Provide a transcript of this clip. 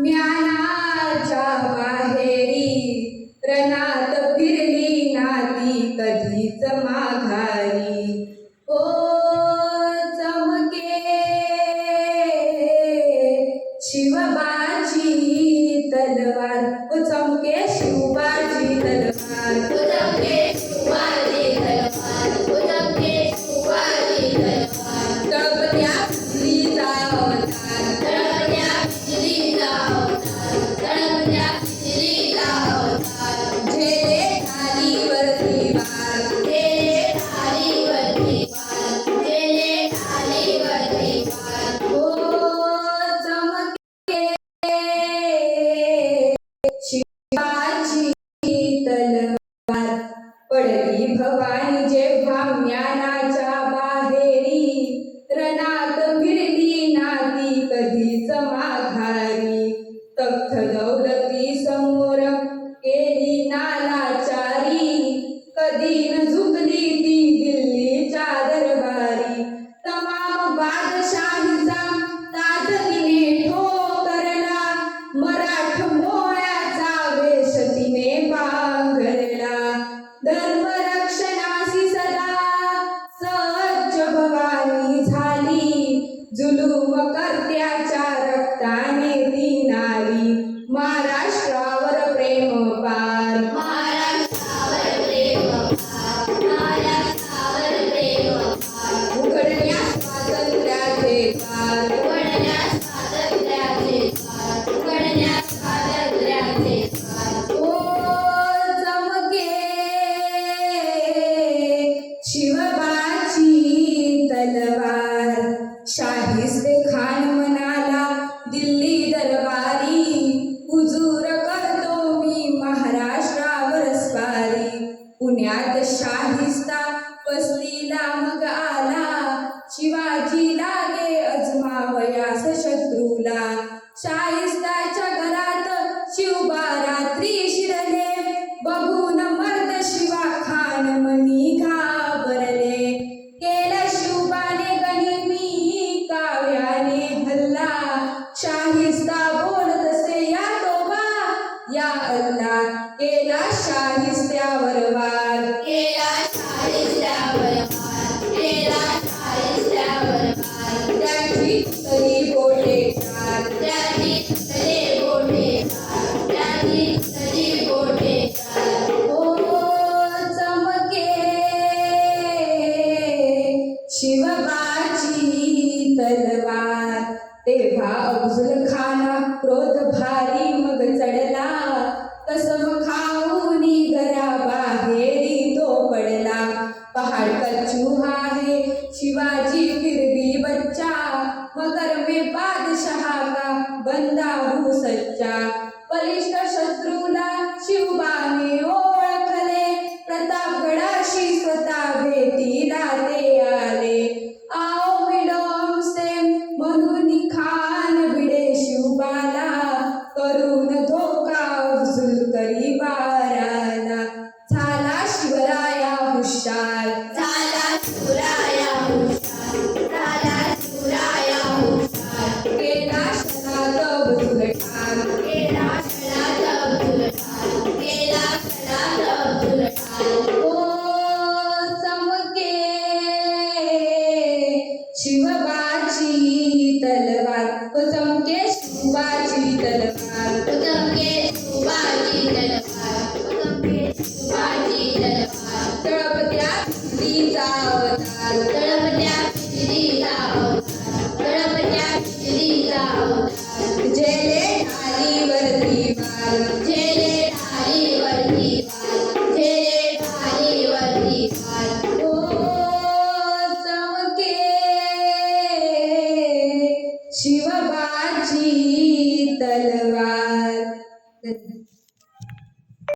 ज्ञानाच्या माहेरी रणात फिरली नाती कधीच माघारी. ओ चमके शिवबाची तलवार, ओ चमके शिवबाची तलवार, ओ चमके शिवाजी तलवार, ओ चमके शिवाजी तलवार. तळपत्या बिजलीचा अवतार, तळपत्या बिजलीचा अवतार, तळपत्या बिजलीचा अवतार. झेले ढालीवरती वार, झेले ढालीवरती वार, झेले ढालीवरती वार. ओ चमके शिवाची तलवार. पडली भवानी जेव्हा ज्ञानाच्या बाहेरी रणात फिरली नाती कधीच माघारी. तख्त दौलती समोर केली नालाचारी, कधी न झुकली ती दिल्लीच्या दरबारी. तमाम बादशाहीचा ताज तिने ठोकरला, मराठ मोळ्याचा वेश तिने पांघरला. धर्मरक्षणासी सदा सज्ज भवानी झाली, जुलूम कर्त्याच्या रक्ताने ती नारी. महाराष्ट्रावर प्रेम पार, महाराष्ट्रावर प्रेम फार, महाराष्ट्रावर प्रेम फार. उघडल्या स्वातंत्र्याचे द्वार, उघडल्या स्वातंत्र्याचे द्वार, उघडल्या स्वातंत्र्याचे द्वार. ओ चमके शिवबाची तलवार. शाहिस्ते खान म्हणाला दिल्ली दरबारी, हुजूर करतो मी महाराष्ट्रावर स्वारी. पुण्यात शाहिस्ता वसलीला मग आला, शिवाजी लागे अजमावयास शत्रूला. शाहिस्ताच्या घरात शिवबा रात्री शिरले, बघून मर्द शिवा खान मनी घाबरले. केला शिवबाने गनिमी काव्याने हल्ला, शाहिस्ता बोलत असे या तोबा या अल्ला. केला शाहिस्त्यावर वार, केला शाहिस्त्यावर वार, केला शाहिस्त्यावर वार. त्याची तरी बोटे चार, त्याची तरी बोटे चार, त्याची तरी बोटे चार. ओ चमके शिवबाची तलवार. तेव्हा अफजल खाना क्रोध भारी मग चढला, कसम खाऊनी घराबाहेरी तो पडला. पहाड़ पर चूहा है शिवाजी फिर भी बच्चा, मगर मैं बादशाह का बंदा हूँ सच्चा. बलिष्ठ शत्रूला शिवबाने ओळखले, प्रतापगडाशी स्वतः भेटीला ते आले. आओ मिळो हमसे म्हणून खान भिडे शिवबाला, करून धोका अफजल करी वाराला. झाला शिवराया हुशार, झाला शिवराया हुशार, झाला शिवराया हुशार. केला क्षणात अफजल ठार. केला क्षणात अब्दुल ठार, केला क्षणात अब्दुल ठार. ओ चमके शिवबाची तलवार, ओ चमके